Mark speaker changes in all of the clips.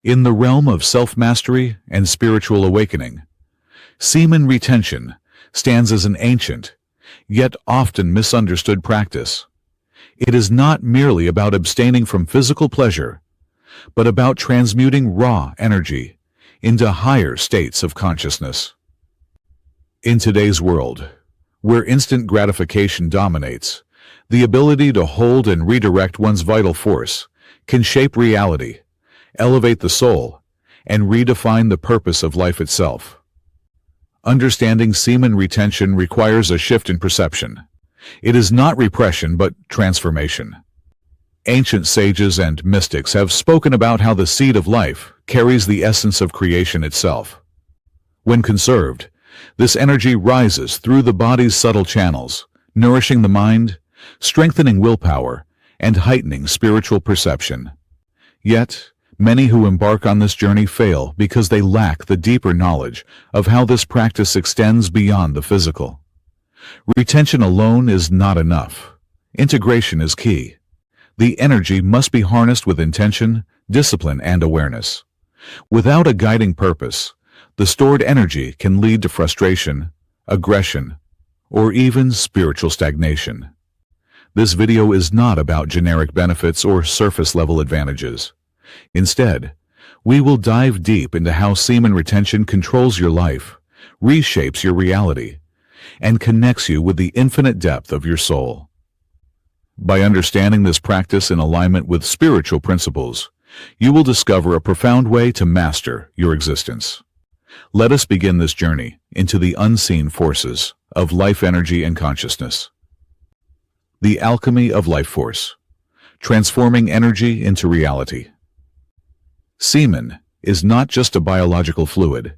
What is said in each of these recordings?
Speaker 1: In the realm of self-mastery and spiritual awakening, semen retention stands as an ancient, yet often misunderstood practice. It is not merely about abstaining from physical pleasure, but about transmuting raw energy into higher states of consciousness. In today's world, where instant gratification dominates, the ability to hold and redirect one's vital force can shape reality, elevate the soul, and redefine the purpose of life itself. Understanding semen retention requires a shift in perception. It is not repression but transformation. Ancient sages and mystics have spoken about how the seed of life carries the essence of creation itself. When conserved, this energy rises through the body's subtle channels, nourishing the mind, strengthening willpower, and heightening spiritual perception. Yet, many who embark on this journey fail because they lack the deeper knowledge of how this practice extends beyond the physical. Retention alone is not enough. Integration is key. The energy must be harnessed with intention, discipline, and awareness. Without a guiding purpose, the stored energy can lead to frustration, aggression, or even spiritual stagnation. This video is not about generic benefits or surface-level advantages. Instead, we will dive deep into how semen retention controls your life, reshapes your reality, and connects you with the infinite depth of your soul. By understanding this practice in alignment with spiritual principles, you will discover a profound way to master your existence. Let us begin this journey into the unseen forces of life energy and consciousness. The alchemy of life force, transforming energy into reality. Semen is not just a biological fluid.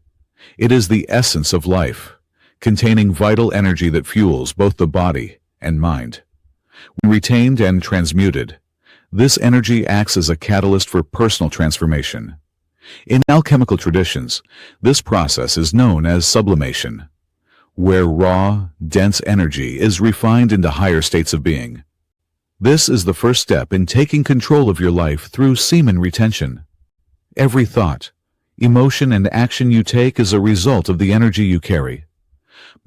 Speaker 1: It is the essence of life, containing vital energy that fuels both the body and mind. When retained and transmuted, this energy acts as a catalyst for personal transformation. In alchemical traditions, this process is known as sublimation, where raw, dense energy is refined into higher states of being. This is the first step in taking control of your life through semen retention. Every thought, emotion, and action you take is a result of the energy you carry.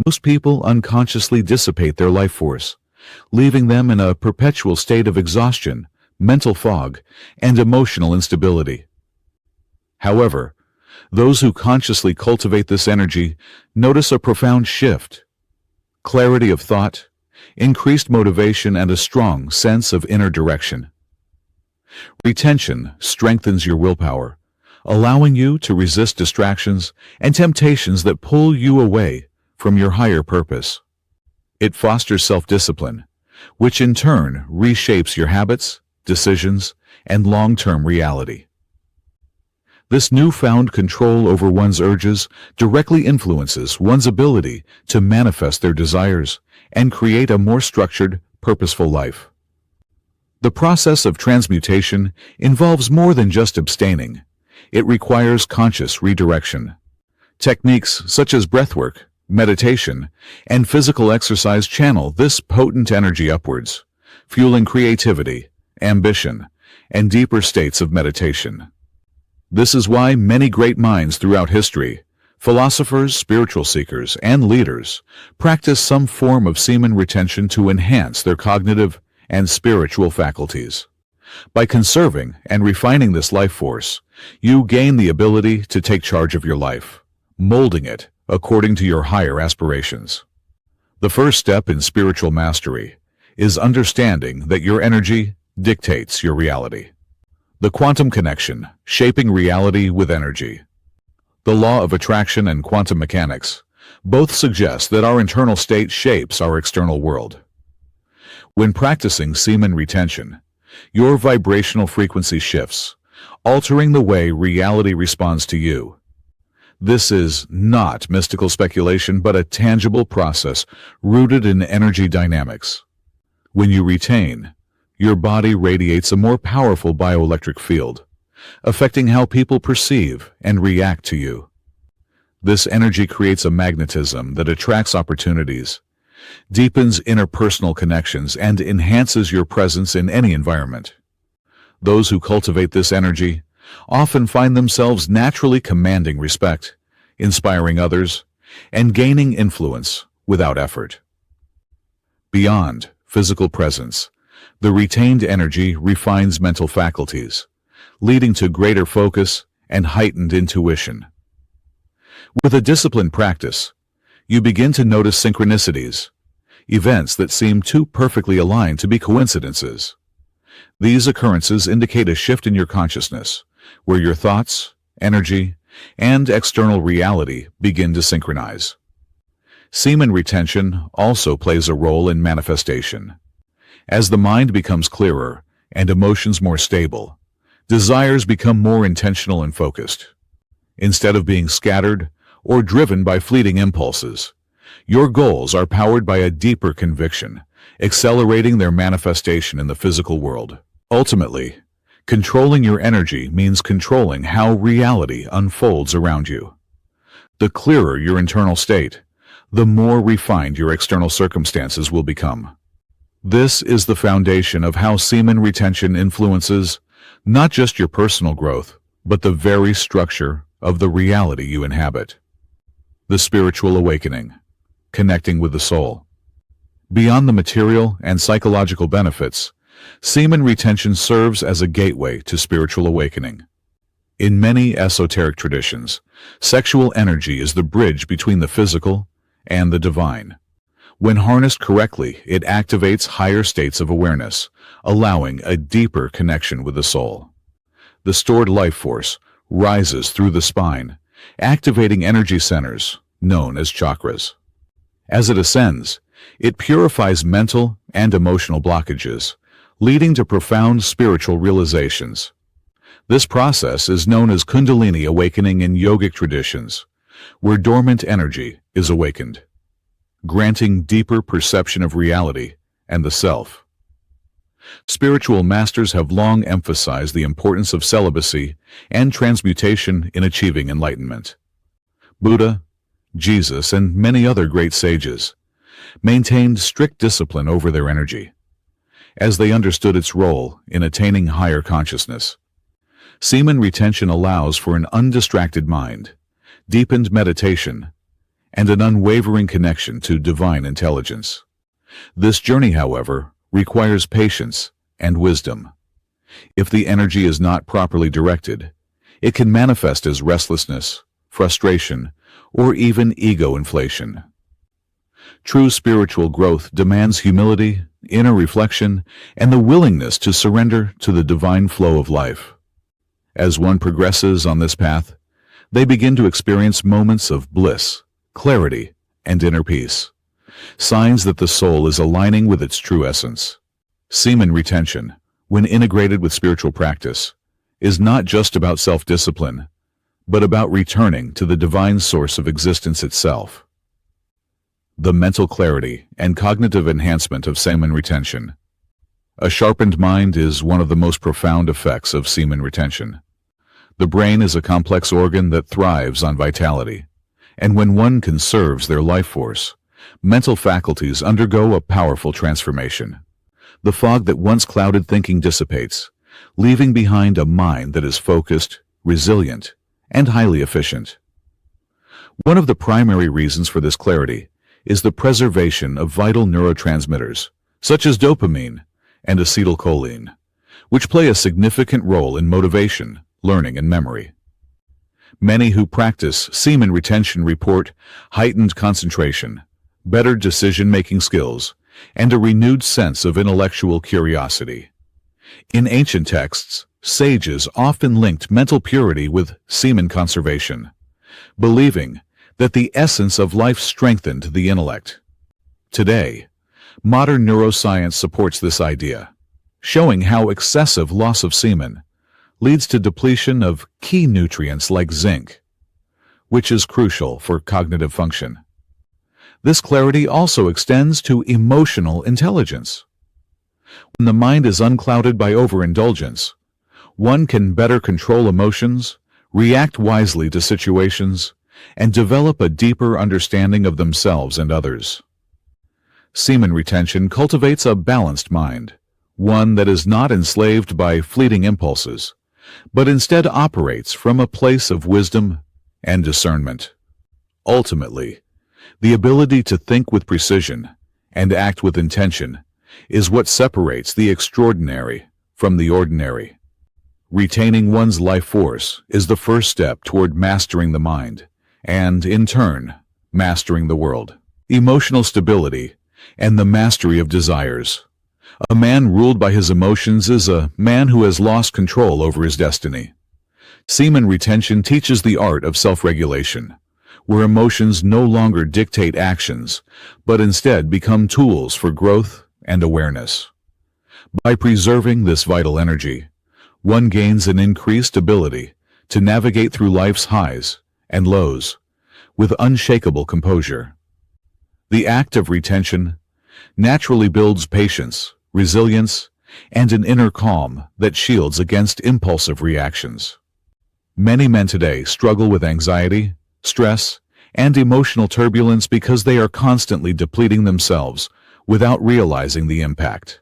Speaker 1: Most people unconsciously dissipate their life force, leaving them in a perpetual state of exhaustion, mental fog, and emotional instability. However, those who consciously cultivate this energy notice a profound shift, clarity of thought, increased motivation, and a strong sense of inner direction. Retention strengthens your willpower, allowing you to resist distractions and temptations that pull you away from your higher purpose. It fosters self-discipline, which in turn reshapes your habits, decisions, and long-term reality. This newfound control over one's urges directly influences one's ability to manifest their desires and create a more structured, purposeful life. The process of transmutation involves more than just abstaining. It requires conscious redirection. Techniques such as breathwork, meditation, and physical exercise channel this potent energy upwards, fueling creativity, ambition, and deeper states of meditation. This is why many great minds throughout history, philosophers, spiritual seekers, and leaders, practice some form of semen retention to enhance their cognitive and spiritual faculties. By conserving and refining this life force, you gain the ability to take charge of your life, molding it according to your higher aspirations. The first step in spiritual mastery is understanding that your energy dictates your reality. The quantum connection, shaping reality with energy. The law of attraction and quantum mechanics both suggest that our internal state shapes our external world. When practicing semen retention, your vibrational frequency shifts, altering the way reality responds to you. This is not mystical speculation, but a tangible process rooted in energy dynamics. When you retain, your body radiates a more powerful bioelectric field, affecting how people perceive and react to you. This energy creates a magnetism that attracts opportunities, deepens interpersonal connections, and enhances your presence in any environment. Those who cultivate this energy often find themselves naturally commanding respect, inspiring others, and gaining influence without effort. Beyond physical presence, the retained energy refines mental faculties, leading to greater focus and heightened intuition. With a disciplined practice, you begin to notice synchronicities, events that seem too perfectly aligned to be coincidences. These occurrences indicate a shift in your consciousness, where your thoughts, energy, and external reality begin to synchronize. Semen retention also plays a role in manifestation. As the mind becomes clearer and emotions more stable, desires become more intentional and focused. Instead of being scattered or driven by fleeting impulses, your goals are powered by a deeper conviction, accelerating their manifestation in the physical world. Ultimately, controlling your energy means controlling how reality unfolds around you. The clearer your internal state, the more refined your external circumstances will become. This is the foundation of how semen retention influences not just your personal growth, but the very structure of the reality you inhabit. The spiritual awakening, connecting with the soul. Beyond the material and psychological benefits, semen retention serves as a gateway to spiritual awakening. In many esoteric traditions, sexual energy is the bridge between the physical and the divine. When harnessed correctly, it activates higher states of awareness, allowing a deeper connection with the soul. The stored life force rises through the spine, activating energy centers known as chakras. As it ascends, it purifies mental and emotional blockages, leading to profound spiritual realizations. This process is known as Kundalini awakening in yogic traditions, where dormant energy is awakened, granting deeper perception of reality and the self. Spiritual masters have long emphasized the importance of celibacy and transmutation in achieving enlightenment. Buddha, Jesus, and many other great sages maintained strict discipline over their energy, as they understood its role in attaining higher consciousness. Semen retention allows for an undistracted mind, deepened meditation, and an unwavering connection to divine intelligence. This journey, however, requires patience and wisdom. If the energy is not properly directed, it can manifest as restlessness, frustration, or even ego inflation. True spiritual growth demands humility, inner reflection, and the willingness to surrender to the divine flow of life. As one progresses on this path, they begin to experience moments of bliss, clarity, and inner peace, signs that the soul is aligning with its true essence. Semen retention, when integrated with spiritual practice, is not just about self-discipline, but about returning to the divine source of existence itself. The mental clarity and cognitive enhancement of semen retention. A sharpened mind is one of the most profound effects of semen retention. The brain is a complex organ that thrives on vitality, and when one conserves their life force, mental faculties undergo a powerful transformation. The fog that once clouded thinking dissipates, leaving behind a mind that is focused, resilient, and highly efficient. One of the primary reasons for this clarity is the preservation of vital neurotransmitters, such as dopamine and acetylcholine, which play a significant role in motivation, learning, and memory. Many who practice semen retention report heightened concentration, better decision-making skills, and a renewed sense of intellectual curiosity. In ancient texts, sages often linked mental purity with semen conservation, believing that the essence of life strengthened the intellect. Today, modern neuroscience supports this idea, showing how excessive loss of semen leads to depletion of key nutrients like zinc, which is crucial for cognitive function. This clarity also extends to emotional intelligence. When the mind is unclouded by overindulgence, one can better control emotions, react wisely to situations, and develop a deeper understanding of themselves and others. Semen retention cultivates a balanced mind, one that is not enslaved by fleeting impulses, but instead operates from a place of wisdom and discernment. Ultimately, the ability to think with precision and act with intention is what separates the extraordinary from the ordinary. Retaining one's life force is the first step toward mastering the mind, and, in turn, mastering the world. Emotional stability and the mastery of desires. A man ruled by his emotions is a man who has lost control over his destiny. Semen retention teaches the art of self-regulation, where emotions no longer dictate actions, but instead become tools for growth and awareness. By preserving this vital energy, one gains an increased ability to navigate through life's highs and lows with unshakable composure. The act of retention naturally builds patience, resilience, and an inner calm that shields against impulsive reactions. Many men today struggle with anxiety, stress, and emotional turbulence because they are constantly depleting themselves without realizing the impact.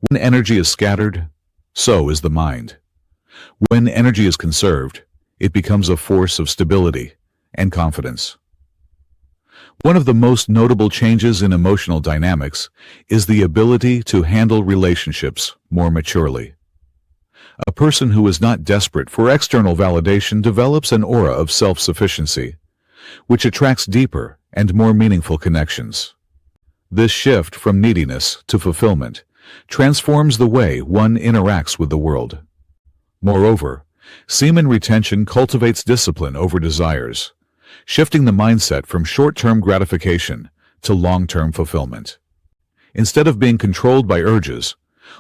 Speaker 1: When energy is scattered, so is the mind. When energy is conserved, it becomes a force of stability and confidence. One of the most notable changes in emotional dynamics is the ability to handle relationships more maturely. A person who is not desperate for external validation develops an aura of self-sufficiency, which attracts deeper and more meaningful connections. This shift from neediness to fulfillment transforms the way one interacts with the world. Moreover, semen retention cultivates discipline over desires, shifting the mindset from short-term gratification to long-term fulfillment. Instead of being controlled by urges,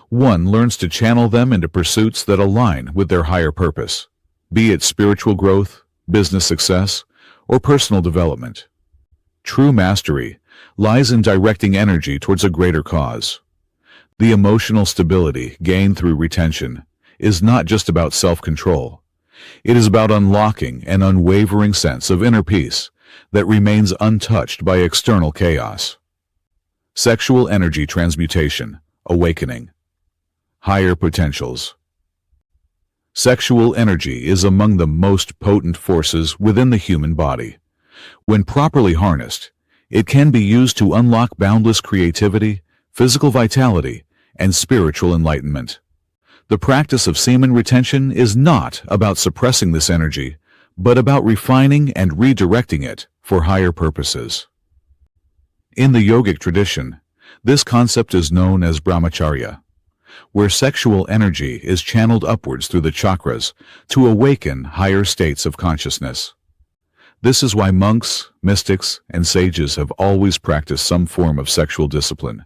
Speaker 1: one learns to channel them into pursuits that align with their higher purpose, be it spiritual growth, business success, or personal development. True mastery lies in directing energy towards a greater cause. The emotional stability gained through retention is not just about self-control. It is about unlocking an unwavering sense of inner peace that remains untouched by external chaos. Sexual energy transmutation, awakening. Higher potentials. Sexual energy is among the most potent forces within the human body. When properly harnessed, it can be used to unlock boundless creativity, physical vitality, and spiritual enlightenment. The practice of semen retention is not about suppressing this energy, but about refining and redirecting it for higher purposes. In the yogic tradition, this concept is known as brahmacharya, where sexual energy is channeled upwards through the chakras to awaken higher states of consciousness. This is why monks, mystics, and sages have always practiced some form of sexual discipline.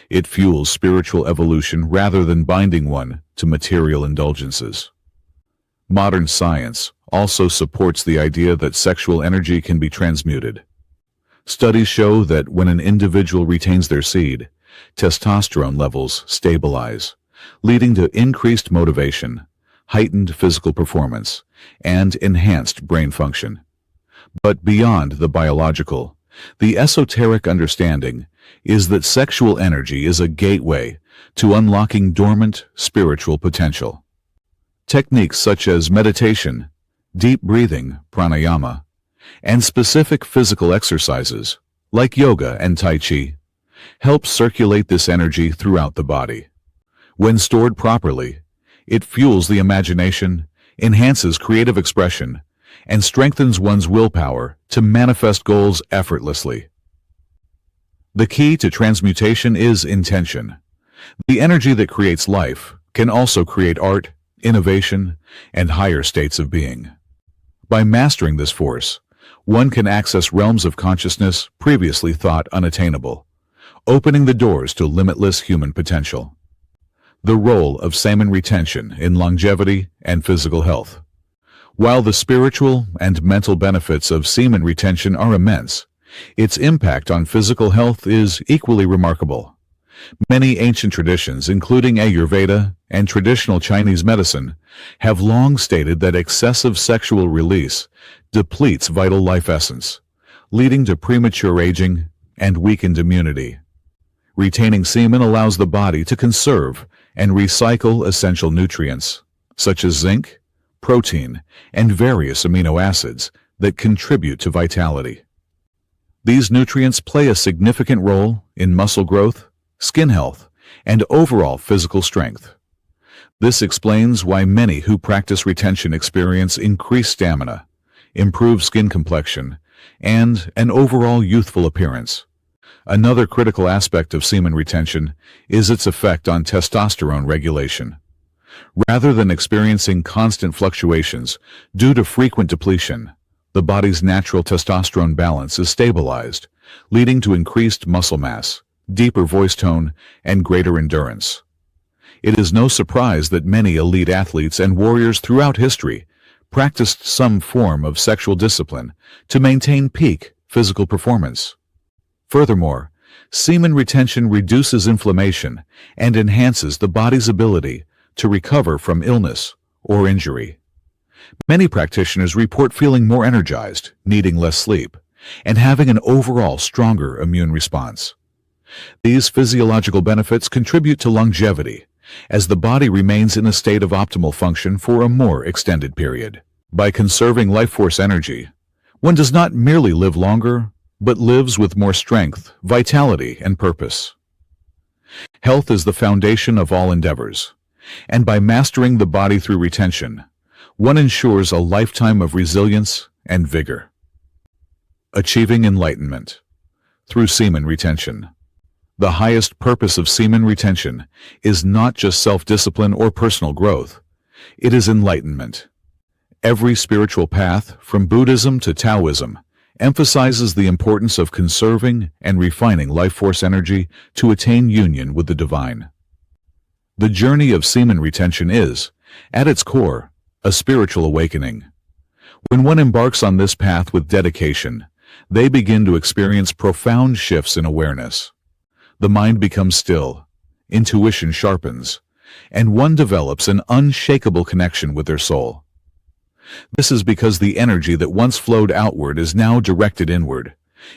Speaker 1: It fuels spiritual evolution rather than binding one to material indulgences. Modern science also supports the idea that sexual energy can be transmuted. Studies show that when an individual retains their seed, testosterone levels stabilize, leading to increased motivation, heightened physical performance, and enhanced brain function. But beyond the biological, the esoteric understanding is that sexual energy is a gateway to unlocking dormant spiritual potential. Techniques such as meditation, deep breathing, pranayama, and specific physical exercises, like yoga and tai chi, help circulate this energy throughout the body. When stored properly, it fuels the imagination, enhances creative expression, and strengthens one's willpower to manifest goals effortlessly. The key to transmutation is intention. The energy that creates life can also create art, innovation, and higher states of being. By mastering this force, one can access realms of consciousness previously thought unattainable, opening the doors to limitless human potential. The role of semen retention in longevity and physical health. While the spiritual and mental benefits of semen retention are immense, its impact on physical health is equally remarkable. Many ancient traditions, including Ayurveda and traditional Chinese medicine, have long stated that excessive sexual release depletes vital life essence, leading to premature aging and weakened immunity. Retaining semen allows the body to conserve and recycle essential nutrients, such as zinc, protein, and various amino acids that contribute to vitality. These nutrients play a significant role in muscle growth, skin health, and overall physical strength. This explains why many who practice retention experience increased stamina, improved skin complexion, and an overall youthful appearance. Another critical aspect of semen retention is its effect on testosterone regulation. Rather than experiencing constant fluctuations due to frequent depletion, the body's natural testosterone balance is stabilized, leading to increased muscle mass, deeper voice tone, and greater endurance. It is no surprise that many elite athletes and warriors throughout history practiced some form of sexual discipline to maintain peak physical performance. Furthermore, semen retention reduces inflammation and enhances the body's ability to recover from illness or injury. Many practitioners report feeling more energized, needing less sleep, and having an overall stronger immune response. These physiological benefits contribute to longevity, as the body remains in a state of optimal function for a more extended period. By conserving life force energy, one does not merely live longer, but lives with more strength, vitality, and purpose. Health is the foundation of all endeavors, and by mastering the body through retention, one ensures a lifetime of resilience and vigor. Achieving enlightenment through semen retention. The highest purpose of semen retention is not just self-discipline or personal growth. It is enlightenment. Every spiritual path, from Buddhism to Taoism, emphasizes the importance of conserving and refining life force energy to attain union with the divine. The journey of semen retention is, at its core, a spiritual awakening. When one embarks on this path with dedication, they begin to experience profound shifts in awareness. The mind becomes still, intuition sharpens, and one develops an unshakable connection with their soul. This is because the energy that once flowed outward is now directed inward,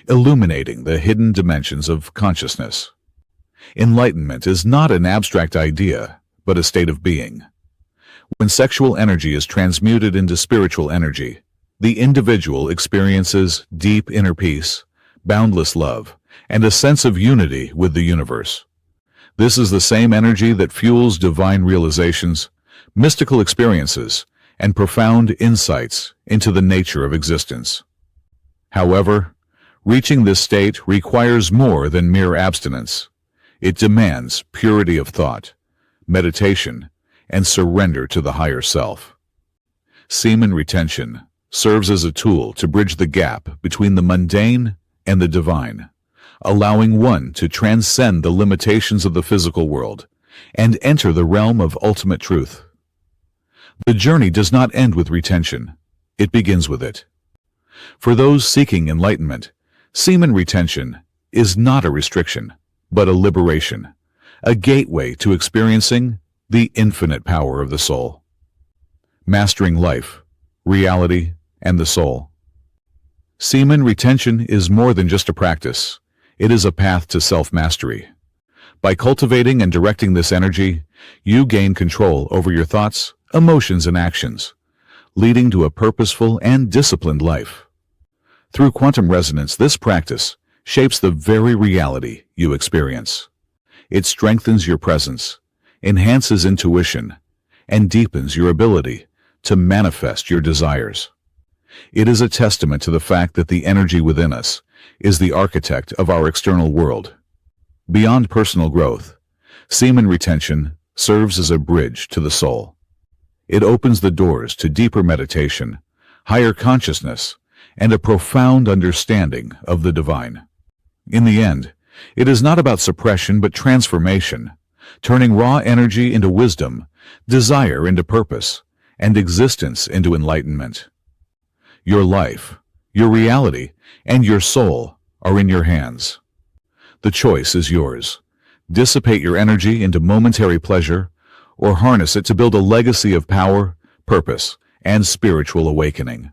Speaker 1: illuminating the hidden dimensions of consciousness. Enlightenment is not an abstract idea, but a state of being. When sexual energy is transmuted into spiritual energy, the individual experiences deep inner peace, boundless love, and a sense of unity with the universe. This is the same energy that fuels divine realizations, mystical experiences, and profound insights into the nature of existence. However, reaching this state requires more than mere abstinence. It demands purity of thought, meditation, and surrender to the higher self. Semen retention serves as a tool to bridge the gap between the mundane and the divine, allowing one to transcend the limitations of the physical world and enter the realm of ultimate truth. The journey does not end with retention, it begins with it. For those seeking enlightenment, semen retention is not a restriction, but a liberation, a gateway to experiencing the infinite power of the soul. Mastering life, reality, and the soul. Semen retention is more than just a practice. It is a path to self-mastery. By cultivating and directing this energy, you gain control over your thoughts, emotions, and actions, leading to a purposeful and disciplined life. Through quantum resonance, this practice shapes the very reality you experience. It strengthens your presence, enhances intuition, and deepens your ability to manifest your desires. It is a testament to the fact that the energy within us is the architect of our external world. Beyond personal growth, semen retention serves as a bridge to the soul. It opens the doors to deeper meditation, higher consciousness, and a profound understanding of the divine. In the end, it is not about suppression but transformation, turning raw energy into wisdom, desire into purpose, and existence into enlightenment. Your life, your reality, and your soul are in your hands. The choice is yours. Dissipate your energy into momentary pleasure, or harness it to build a legacy of power, purpose, and spiritual awakening.